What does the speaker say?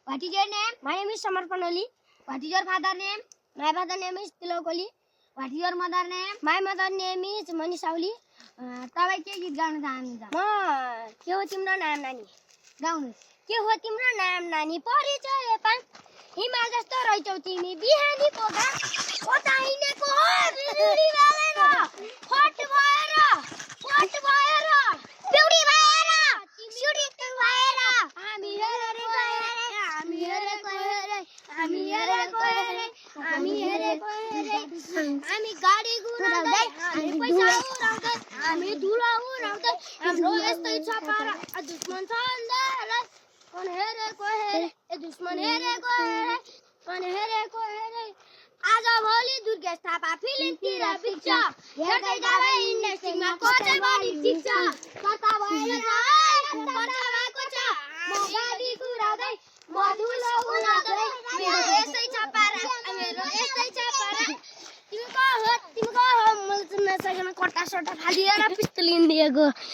What is your name? My name is Samarpanoli. What is your father name? My father name is Tilokoli. What is your mother name? My mother name is Manisauli. तपाईं के गीत गाउन चाहनुहुन्छ? के हो तिम्रो नाम नानी? गाउनुस्। के हो तिम्रो नाम नानी? परिचय पान हिमाल जस्तो रहिछौ तिमी बिहानीको घाम ओताइनेको हो बिजुली बालेर फट भएर बिउडी भएर सुडित भएर हामी हेरेको हेरे हामी गाडी गुराउँदै हामी पैसा उडाउँदै हामी धुलो उडाउँदै हाम्रो यस्तै छ पारा दुश्मन छ अन्धारलाई कोन हेरेको हेरे ए दुश्मन हेरेको हेरे कोन हेरेको हेरे आज भोलि दुर्गेश थापा फिल्मतिर बिच्छ हेर्दै जाँदै इन्डस्ट्रीमा कोचै बढी सिक्छ कता भएर भएको छ म गाडी गुराउँदै म धुलो उडाउँदै मेरो यस्तै छ पारा तिमी को हो मैले चिन्न सकेन कट्टा सट्टा फालिएर पिस्तुल दिएको